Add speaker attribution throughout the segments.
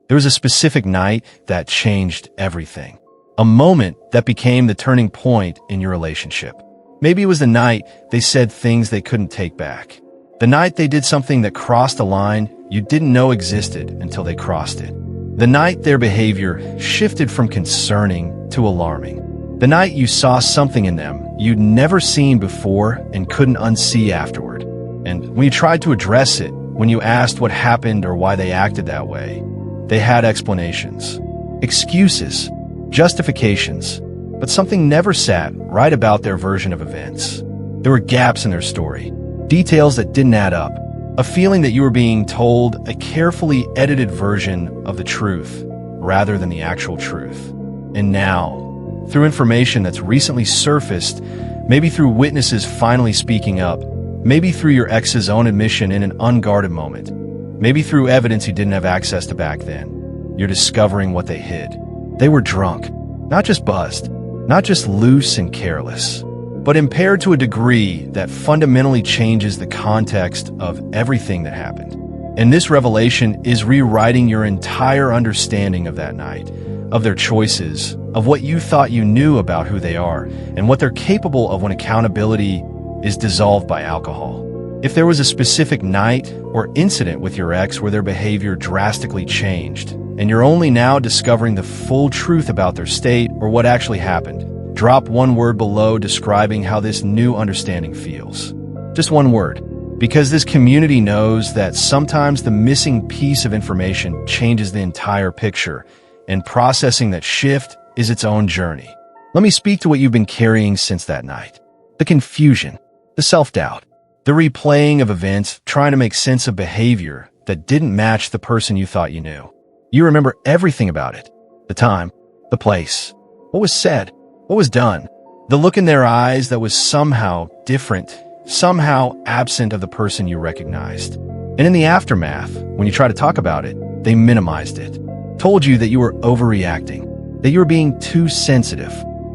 Speaker 1: There was a specific night that changed everything. A moment that became the turning point in your relationship. Maybe it was the night they said things they couldn't take back. The night they did something that crossed a line you didn't know existed until they crossed it. The night their behavior shifted from concerning to alarming. The night you saw something in them you'd never seen before and couldn't unsee afterward. And when you tried to address it, when you asked what happened or why they acted that way, they had explanations, excuses, justifications, but something never sat right about their version of events. There were gaps in their story, details that didn't add up, a feeling that you were being told a carefully edited version of the truth rather than the actual truth. And now, through information that's recently surfaced, maybe through witnesses finally speaking up, maybe through your ex's own admission in an unguarded moment, maybe through evidence you didn't have access to back then, you're discovering what they hid. They were drunk, not just buzzed, not just loose and careless, but impaired to a degree that fundamentally changes the context of everything that happened. And this revelation is rewriting your entire understanding of that night, of their choices, of what you thought you knew about who they are, and what they're capable of when accountability is dissolved by alcohol. If there was a specific night or incident with your ex where their behavior drastically changed, and you're only now discovering the full truth about their state or what actually happened, drop one word below describing how this new understanding feels. Just one word, because this community knows that sometimes the missing piece of information changes the entire picture, and processing that shift is its own journey. Let me speak to what you've been carrying since that night. The confusion, the self-doubt, the replaying of events, trying to make sense of behavior that didn't match the person you thought you knew. You remember everything about it. The time, the place, what was said, what was done, the look in their eyes that was somehow different, somehow absent of the person you recognized. And in the aftermath, when you try to talk about it, they minimized it, told you that you were overreacting, that you were being too sensitive,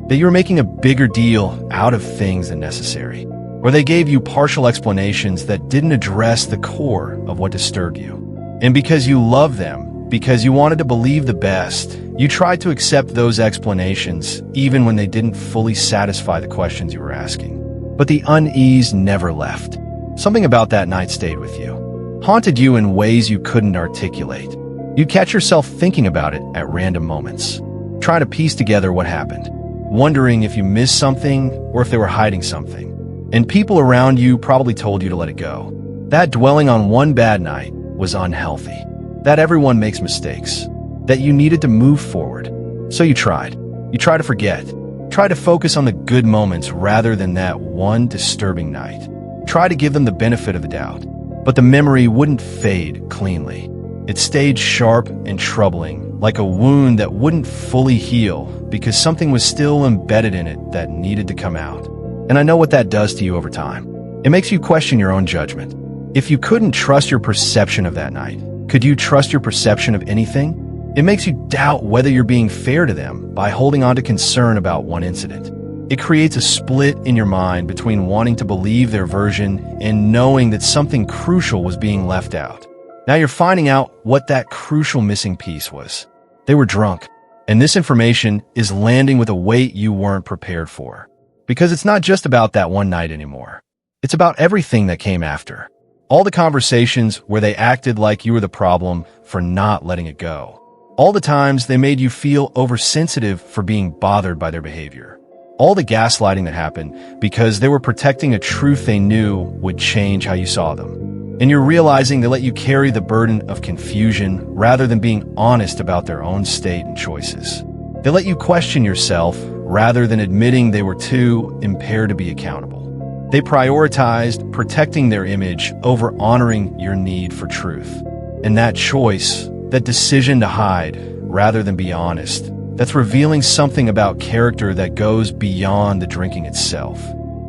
Speaker 1: that you were making a bigger deal out of things than necessary. Or they gave you partial explanations that didn't address the core of what disturbed you. And because you love them, because you wanted to believe the best, you tried to accept those explanations even when they didn't fully satisfy the questions you were asking. But the unease never left. Something about that night stayed with you, haunted you in ways you couldn't articulate. You'd catch yourself thinking about it at random moments, trying to piece together what happened, wondering if you missed something or if they were hiding something. And people around you probably told you to let it go. That dwelling on one bad night was unhealthy. That everyone makes mistakes. That you needed to move forward. So you tried. You tried to forget. Try to focus on the good moments rather than that one disturbing night. Try to give them the benefit of the doubt. But the memory wouldn't fade cleanly. It stayed sharp and troubling, like a wound that wouldn't fully heal because something was still embedded in it that needed to come out. And I know what that does to you over time. It makes you question your own judgment. If you couldn't trust your perception of that night, could you trust your perception of anything? It makes you doubt whether you're being fair to them by holding on to concern about one incident. It creates a split in your mind between wanting to believe their version and knowing that something crucial was being left out. Now you're finding out what that crucial missing piece was. They were drunk, and this information is landing with a weight you weren't prepared for. Because it's not just about that one night anymore. It's about everything that came after. All the conversations where they acted like you were the problem for not letting it go. All the times they made you feel oversensitive for being bothered by their behavior. All the gaslighting that happened because they were protecting a truth they knew would change how you saw them. And you're realizing they let you carry the burden of confusion rather than being honest about their own state and choices. They let you question yourself rather than admitting they were too impaired to be accountable. They prioritized protecting their image over honoring your need for truth. And that choice, that decision to hide rather than be honest, that's revealing something about character that goes beyond the drinking itself.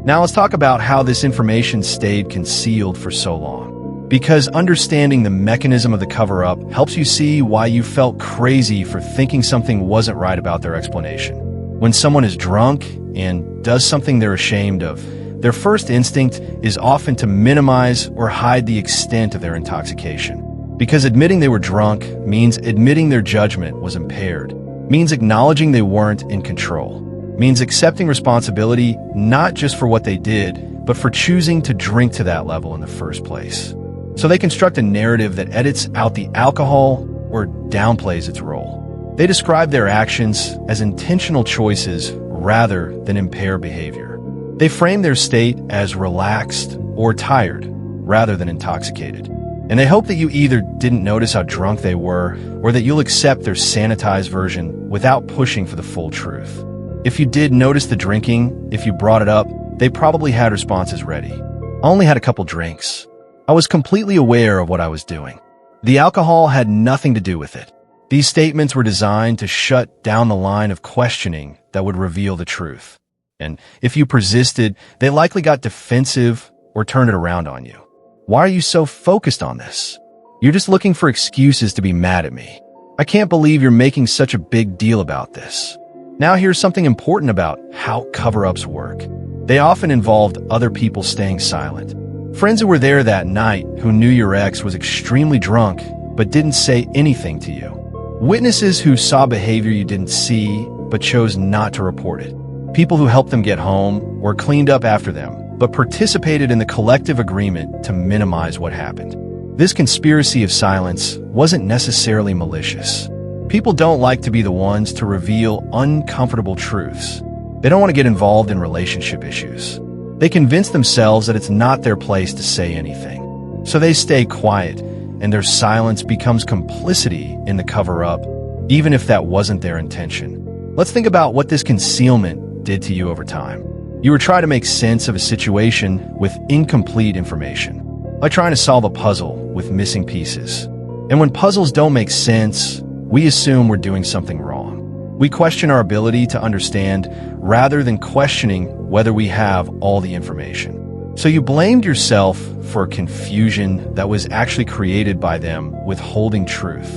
Speaker 1: Now let's talk about how this information stayed concealed for so long. Because understanding the mechanism of the cover-up helps you see why you felt crazy for thinking something wasn't right about their explanation. When someone is drunk and does something they're ashamed of, their first instinct is often to minimize or hide the extent of their intoxication. Because admitting they were drunk means admitting their judgment was impaired, means acknowledging they weren't in control, means accepting responsibility not just for what they did, but for choosing to drink to that level in the first place. So they construct a narrative that edits out the alcohol or downplays its role. They describe their actions as intentional choices rather than impaired behavior. They frame their state as relaxed or tired rather than intoxicated. And they hope that you either didn't notice how drunk they were or that you'll accept their sanitized version without pushing for the full truth. If you did notice the drinking, if you brought it up, they probably had responses ready. I only had a couple drinks. I was completely aware of what I was doing. The alcohol had nothing to do with it. These statements were designed to shut down the line of questioning that would reveal the truth. And if you persisted, they likely got defensive or turned it around on you. Why are you so focused on this? You're just looking for excuses to be mad at me. I can't believe you're making such a big deal about this. Now here's something important about how cover-ups work. They often involved other people staying silent. Friends who were there that night who knew your ex was extremely drunk but didn't say anything to you. Witnesses who saw behavior you didn't see but chose not to report it. People who helped them get home or cleaned up after them but participated in the collective agreement to minimize what happened. This conspiracy of silence wasn't necessarily malicious. People don't like to be the ones to reveal uncomfortable truths. They don't want to get involved in relationship issues. They convince themselves that it's not their place to say anything. So they stay quiet, and their silence becomes complicity in the cover-up, even if that wasn't their intention. Let's think about what this concealment did to you over time. You were trying to make sense of a situation with incomplete information, like trying to solve a puzzle with missing pieces. And when puzzles don't make sense, we assume we're doing something wrong. We question our ability to understand rather than questioning whether we have all the information. So you blamed yourself for confusion that was actually created by them withholding truth.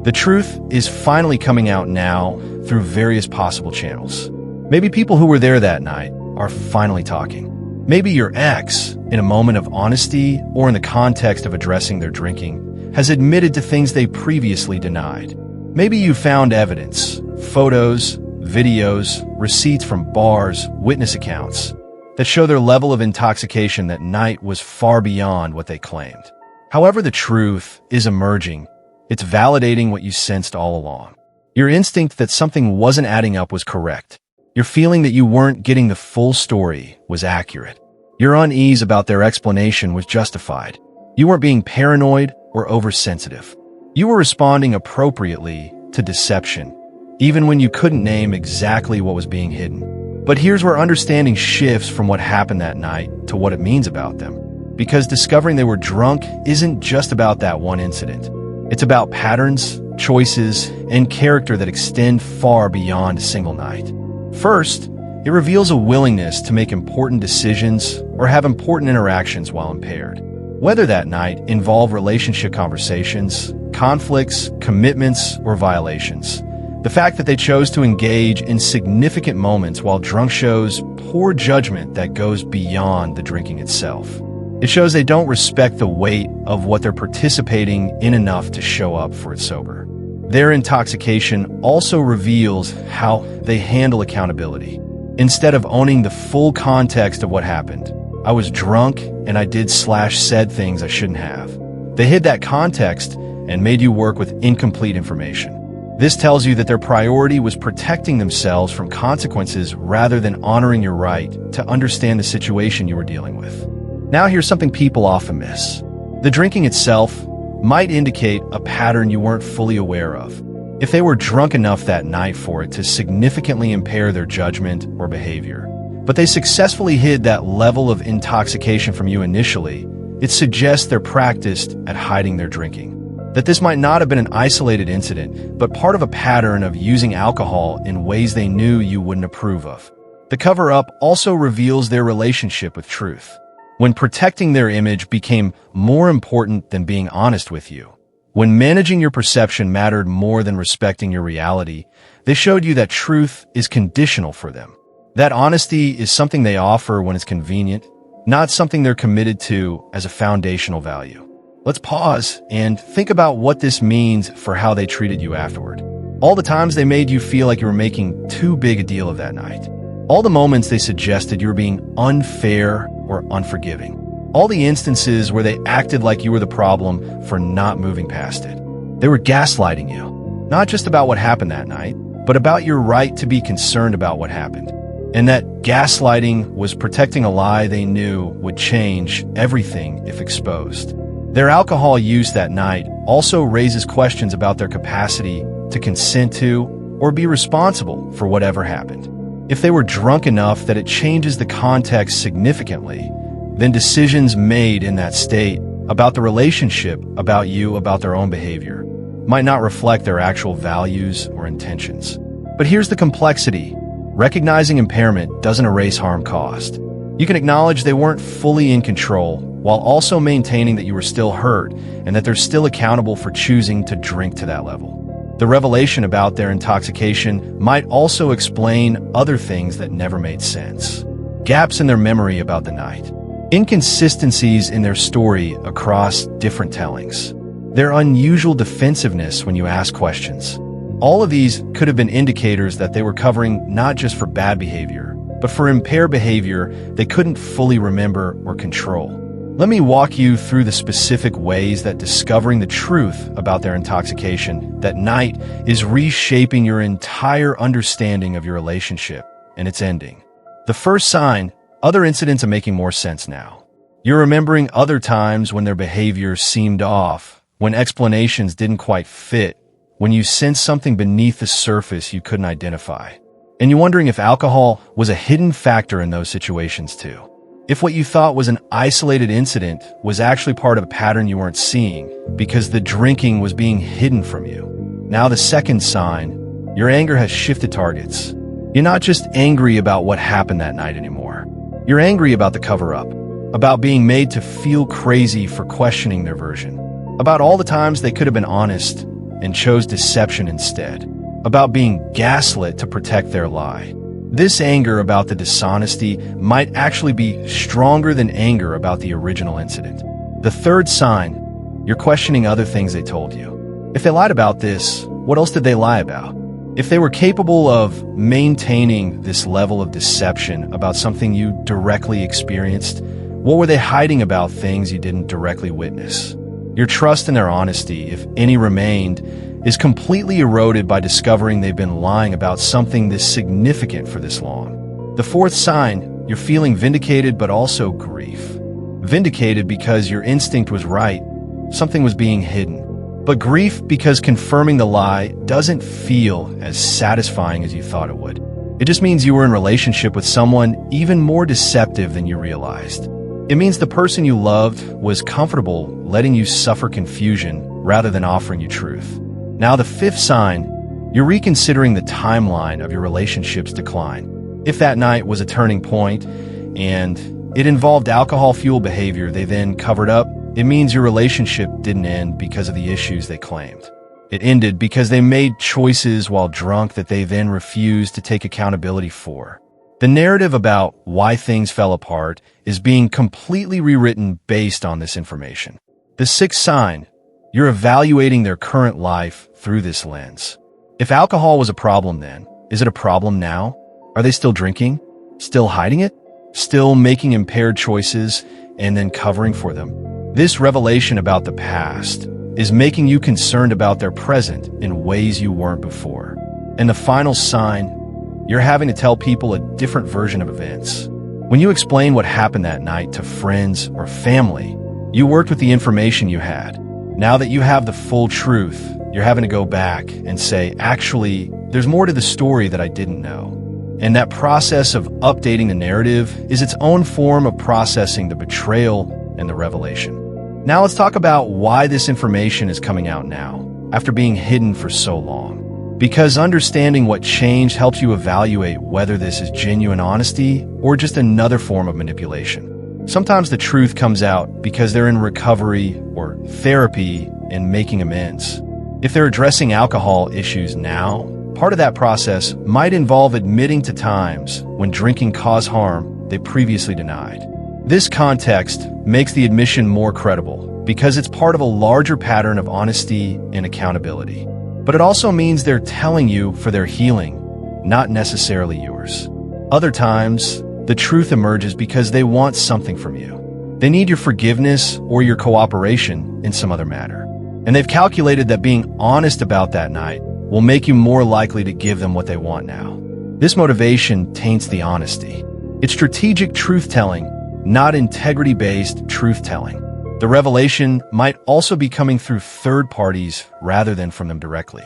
Speaker 1: The truth is finally coming out now through various possible channels. Maybe people who were there that night are finally talking. Maybe your ex, in a moment of honesty or in the context of addressing their drinking, has admitted to things they previously denied. Maybe you found evidence, photos, videos, receipts from bars, witness accounts, that show their level of intoxication that night was far beyond what they claimed. However the truth is emerging, it's validating what you sensed all along. Your instinct that something wasn't adding up was correct. Your feeling that you weren't getting the full story was accurate. Your unease about their explanation was justified. You weren't being paranoid or oversensitive. You were responding appropriately to deception, even when you couldn't name exactly what was being hidden. But here's where understanding shifts from what happened that night to what it means about them. Because discovering they were drunk isn't just about that one incident. It's about patterns, choices, and character that extend far beyond a single night. First, it reveals a willingness to make important decisions or have important interactions while impaired. Whether that night involved relationship conversations, conflicts, commitments, or violations. The fact that they chose to engage in significant moments while drunk shows poor judgment that goes beyond the drinking itself. It shows they don't respect the weight of what they're participating in enough to show up for it sober. Their intoxication also reveals how they handle accountability. Instead of owning the full context of what happened, I was drunk and I did/said things I shouldn't have. They hid that context and made you work with incomplete information. This tells you that their priority was protecting themselves from consequences rather than honoring your right to understand the situation you were dealing with. Now here's something people often miss. The drinking itself might indicate a pattern you weren't fully aware of. If they were drunk enough that night for it to significantly impair their judgment or behavior, but they successfully hid that level of intoxication from you initially, it suggests they're practiced at hiding their drinking. That this might not have been an isolated incident, but part of a pattern of using alcohol in ways they knew you wouldn't approve of. The cover-up also reveals their relationship with truth. When protecting their image became more important than being honest with you, when managing your perception mattered more than respecting your reality, they showed you that truth is conditional for them. That honesty is something they offer when it's convenient, not something they're committed to as a foundational value. Let's pause and think about what this means for how they treated you afterward. All the times they made you feel like you were making too big a deal of that night. All the moments they suggested you were being unfair or unforgiving. All the instances where they acted like you were the problem for not moving past it. They were gaslighting you, not just about what happened that night, but about your right to be concerned about what happened. And that gaslighting was protecting a lie they knew would change everything if exposed. Their alcohol use that night also raises questions about their capacity to consent to or be responsible for whatever happened. If they were drunk enough that it changes the context significantly, then decisions made in that state about the relationship, about you, about their own behavior, might not reflect their actual values or intentions. But here's the complexity. Recognizing impairment doesn't erase harm caused. You can acknowledge they weren't fully in control while also maintaining that you were still hurt and that they're still accountable for choosing to drink to that level. The revelation about their intoxication might also explain other things that never made sense. Gaps in their memory about the night. Inconsistencies in their story across different tellings. Their unusual defensiveness when you ask questions. All of these could have been indicators that they were covering not just for bad behavior, but for impaired behavior they couldn't fully remember or control. Let me walk you through the specific ways that discovering the truth about their intoxication that night is reshaping your entire understanding of your relationship and its ending. The first sign, other incidents are making more sense now. You're remembering other times when their behavior seemed off, when explanations didn't quite fit, when you sensed something beneath the surface you couldn't identify. And you're wondering if alcohol was a hidden factor in those situations too. If what you thought was an isolated incident was actually part of a pattern you weren't seeing because the drinking was being hidden from you. Now the second sign, your anger has shifted targets. You're not just angry about what happened that night anymore. You're angry about the cover-up, about being made to feel crazy for questioning their version, about all the times they could have been honest and chose deception instead, about being gaslit to protect their lie. This anger about the dishonesty might actually be stronger than anger about the original incident. The third sign, you're questioning other things they told you. If they lied about this, what else did they lie about? If they were capable of maintaining this level of deception about something you directly experienced, what were they hiding about things you didn't directly witness? Your trust in their honesty, if any remained, is completely eroded by discovering they've been lying about something this significant for this long. The fourth sign, you're feeling vindicated but also grief. Vindicated because your instinct was right, something was being hidden. But grief because confirming the lie doesn't feel as satisfying as you thought it would. It just means you were in a relationship with someone even more deceptive than you realized. It means the person you loved was comfortable letting you suffer confusion rather than offering you truth. Now the fifth sign, you're reconsidering the timeline of your relationship's decline. If that night was a turning point and it involved alcohol-fueled behavior they then covered up, it means your relationship didn't end because of the issues they claimed. It ended because they made choices while drunk that they then refused to take accountability for. The narrative about why things fell apart is being completely rewritten based on this information. The sixth sign, you're evaluating their current life through this lens. If alcohol was a problem then, is it a problem now? Are they still drinking? Still hiding it? Still making impaired choices and then covering for them? This revelation about the past is making you concerned about their present in ways you weren't before. And the final sign, you're having to tell people a different version of events. When you explain what happened that night to friends or family, you worked with the information you had. Now that you have the full truth, you're having to go back and say, actually, there's more to the story that I didn't know. And that process of updating the narrative is its own form of processing the betrayal and the revelation. Now let's talk about why this information is coming out now, after being hidden for so long. Because understanding what changed helps you evaluate whether this is genuine honesty or just another form of manipulation. Sometimes the truth comes out because they're in recovery or therapy and making amends. If they're addressing alcohol issues now, part of that process might involve admitting to times when drinking caused harm they previously denied. This context makes the admission more credible because it's part of a larger pattern of honesty and accountability. But it also means they're telling you for their healing, not necessarily yours. Other times, the truth emerges because they want something from you. They need your forgiveness or your cooperation in some other matter. And they've calculated that being honest about that night will make you more likely to give them what they want now. This motivation taints the honesty. It's strategic truth-telling, not integrity-based truth-telling. The revelation might also be coming through third parties rather than from them directly.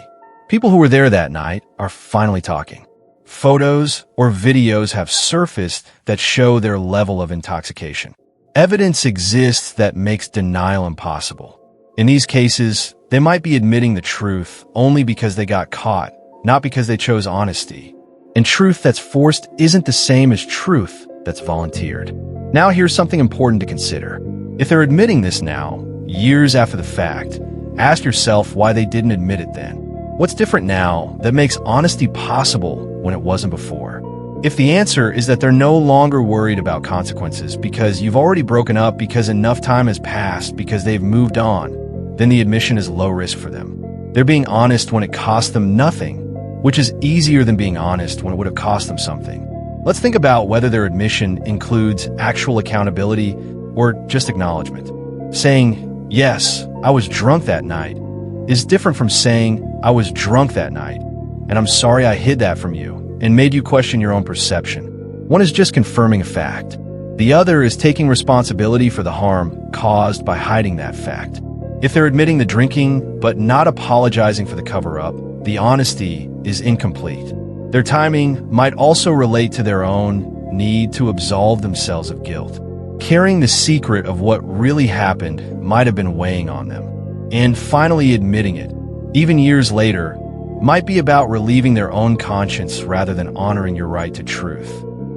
Speaker 1: People who were there that night are finally talking. Photos or videos have surfaced that show their level of intoxication. Evidence exists that makes denial impossible. In these cases, they might be admitting the truth only because they got caught, not because they chose honesty. And truth that's forced isn't the same as truth that's volunteered. Now here's something important to consider. If they're admitting this now, years after the fact, ask yourself why they didn't admit it then. What's different now that makes honesty possible when it wasn't before? If the answer is that they're no longer worried about consequences because you've already broken up, because enough time has passed, because they've moved on, then the admission is low risk for them. They're being honest when it cost them nothing, which is easier than being honest when it would have cost them something. Let's think about whether their admission includes actual accountability or just acknowledgement. Saying, "Yes, I was drunk that night," is different from saying, "I was drunk that night, and I'm sorry I hid that from you and made you question your own perception." One is just confirming a fact. The other is taking responsibility for the harm caused by hiding that fact. If they're admitting the drinking but not apologizing for the cover-up, the honesty is incomplete. Their timing might also relate to their own need to absolve themselves of guilt. Carrying the secret of what really happened might have been weighing on them. And finally admitting it, even years later, might be about relieving their own conscience rather than honoring your right to truth.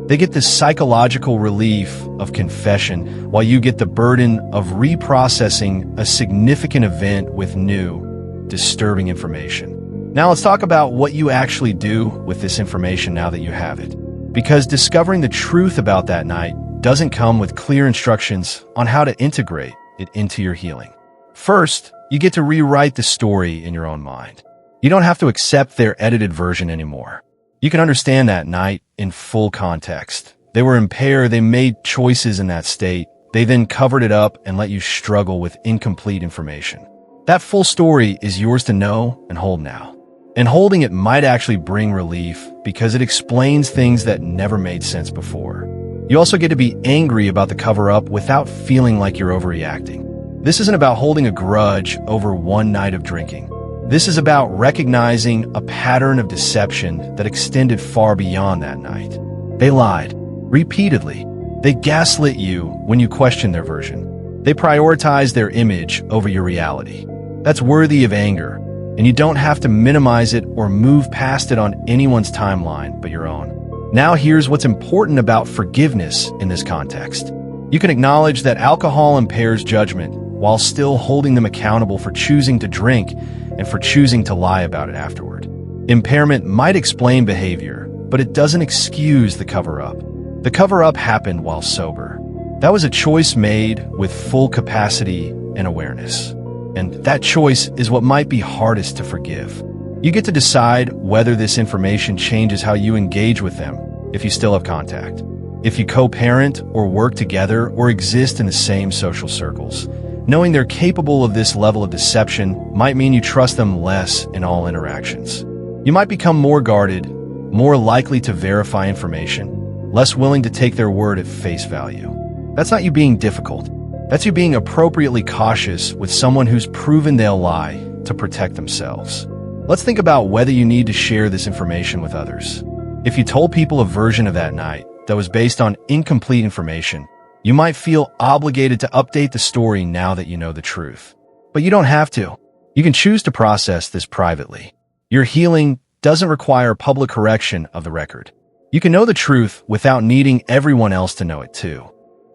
Speaker 1: They get the psychological relief of confession while you get the burden of reprocessing a significant event with new, disturbing information. Now let's talk about what you actually do with this information now that you have it. Because discovering the truth about that night doesn't come with clear instructions on how to integrate it into your healing. First, you get to rewrite the story in your own mind. You don't have to accept their edited version anymore. You can understand that night in full context. They were impaired, they made choices in that state. They then covered it up and let you struggle with incomplete information. That full story is yours to know and hold now. And holding it might actually bring relief because it explains things that never made sense before. You also get to be angry about the cover-up without feeling like you're overreacting. This isn't about holding a grudge over one night of drinking. This is about recognizing a pattern of deception that extended far beyond that night. They lied, repeatedly. They gaslit you when you questioned their version. They prioritized their image over your reality. That's worthy of anger, and you don't have to minimize it or move past it on anyone's timeline but your own. Now here's what's important about forgiveness in this context. You can acknowledge that alcohol impairs judgment while still holding them accountable for choosing to drink and for choosing to lie about it afterward. Impairment might explain behavior, but it doesn't excuse the cover-up. The cover-up happened while sober. That was a choice made with full capacity and awareness. And that choice is what might be hardest to forgive. You get to decide whether this information changes how you engage with them, if you still have contact, if you co-parent or work together or exist in the same social circles. Knowing they're capable of this level of deception might mean you trust them less in all interactions. You might become more guarded, more likely to verify information, less willing to take their word at face value. That's not you being difficult. That's you being appropriately cautious with someone who's proven they'll lie to protect themselves. Let's think about whether you need to share this information with others. If you told people a version of that night that was based on incomplete information, you might feel obligated to update the story now that you know the truth. But you don't have to. You can choose to process this privately. Your healing doesn't require public correction of the record. You can know the truth without needing everyone else to know it too.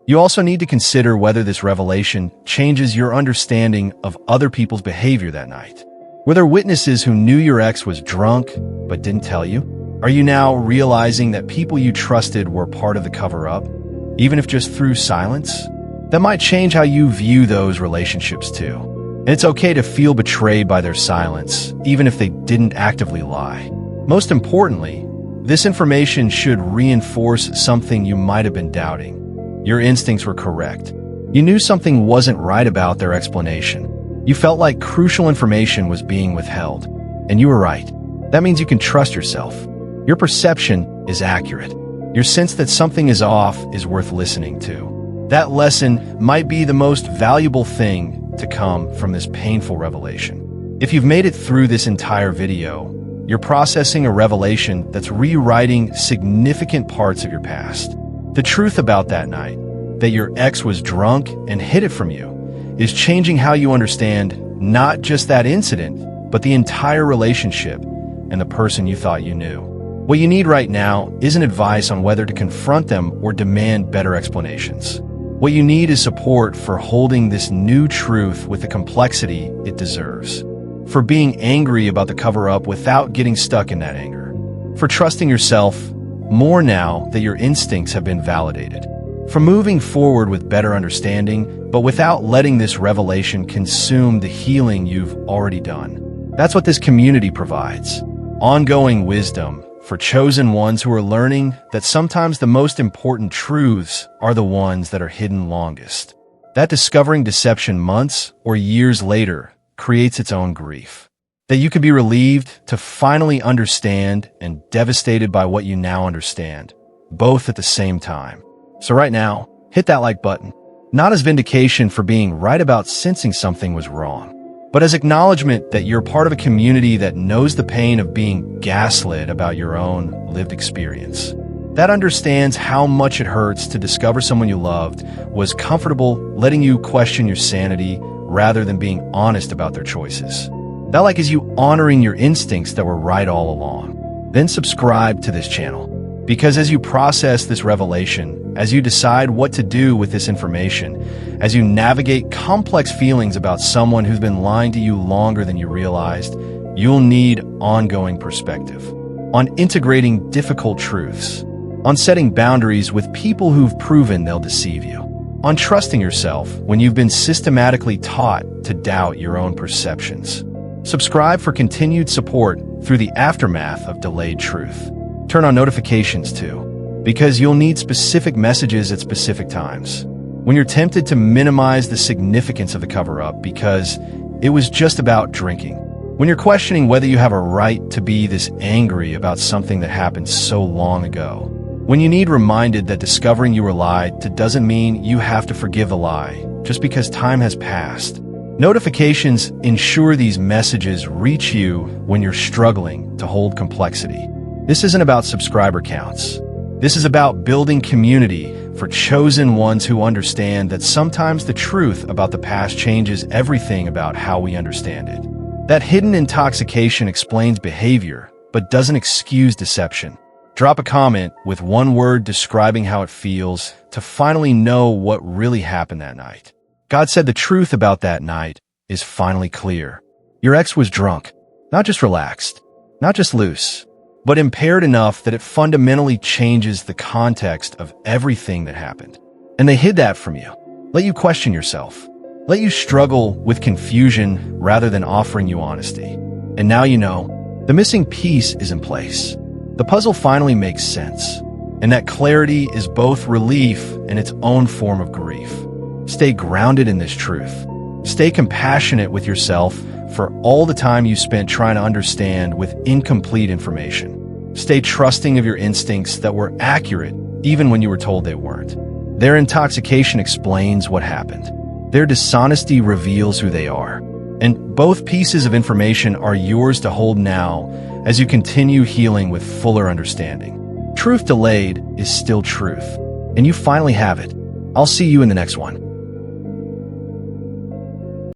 Speaker 1: You also need to consider whether this revelation changes your understanding of other people's behavior that night. Were there witnesses who knew your ex was drunk but didn't tell you? Are you now realizing that people you trusted were part of the cover-up, even if just through silence? that might change how you view those relationships too. And it's okay to feel betrayed by their silence, even if they didn't actively lie. Most importantly, this information should reinforce something you might have been doubting. Your instincts were correct. You knew something wasn't right about their explanation. You felt like crucial information was being withheld. And you were right. That means you can trust yourself. Your perception is accurate. Your sense that something is off is worth listening to. That lesson might be the most valuable thing to come from this painful revelation. If you've made it through this entire video, you're processing a revelation that's rewriting significant parts of your past. The truth about that night, that your ex was drunk and hid it from you, is changing how you understand not just that incident, but the entire relationship and the person you thought you knew. What you need right now isn't advice on whether to confront them or demand better explanations. What you need is support for holding this new truth with the complexity it deserves. For being angry about the cover-up without getting stuck in that anger. For trusting yourself more now that your instincts have been validated. For moving forward with better understanding, but without letting this revelation consume the healing you've already done. That's what this community provides. Ongoing wisdom for chosen ones who are learning that sometimes the most important truths are the ones that are hidden longest. That discovering deception months or years later creates its own grief. That you could be relieved to finally understand and devastated by what you now understand, both at the same time. So right now, hit that like button, not as vindication for being right about sensing something was wrong, but as acknowledgement that you're part of a community that knows the pain of being gaslit about your own lived experience. That understands how much it hurts to discover someone you loved was comfortable letting you question your sanity rather than being honest about their choices. That like is you honoring your instincts that were right all along. Then subscribe to this channel. Because as you process this revelation, as you decide what to do with this information, as you navigate complex feelings about someone who's been lying to you longer than you realized, you'll need ongoing perspective on integrating difficult truths, on setting boundaries with people who've proven they'll deceive you, on trusting yourself when you've been systematically taught to doubt your own perceptions. Subscribe for continued support through the aftermath of delayed truth. Turn on notifications too, because you'll need specific messages at specific times. When you're tempted to minimize the significance of the cover-up because it was just about drinking. When you're questioning whether you have a right to be this angry about something that happened so long ago. When you need reminded that discovering you were lied to doesn't mean you have to forgive the lie just because time has passed. Notifications ensure these messages reach you when you're struggling to hold complexity. This isn't about subscriber counts. This is about building community for chosen ones who understand that sometimes the truth about the past changes everything about how we understand it. That hidden intoxication explains behavior, but doesn't excuse deception. Drop a comment with one word describing how it feels to finally know what really happened that night. God said the truth about that night is finally clear. Your ex was drunk, not just relaxed, not just loose, but impaired enough that it fundamentally changes the context of everything that happened. And they hid that from you. Let you question yourself. Let you struggle with confusion rather than offering you honesty. And now you know, the missing piece is in place. The puzzle finally makes sense. And that clarity is both relief and its own form of grief. Stay grounded in this truth. Stay compassionate with yourself for all the time you spent trying to understand with incomplete information. Stay trusting of your instincts that were accurate even when you were told they weren't. Their intoxication explains what happened. Their dishonesty reveals who they are. And both pieces of information are yours to hold now as you continue healing with fuller understanding. Truth delayed is still truth, and you finally have it. I'll see you in the next one.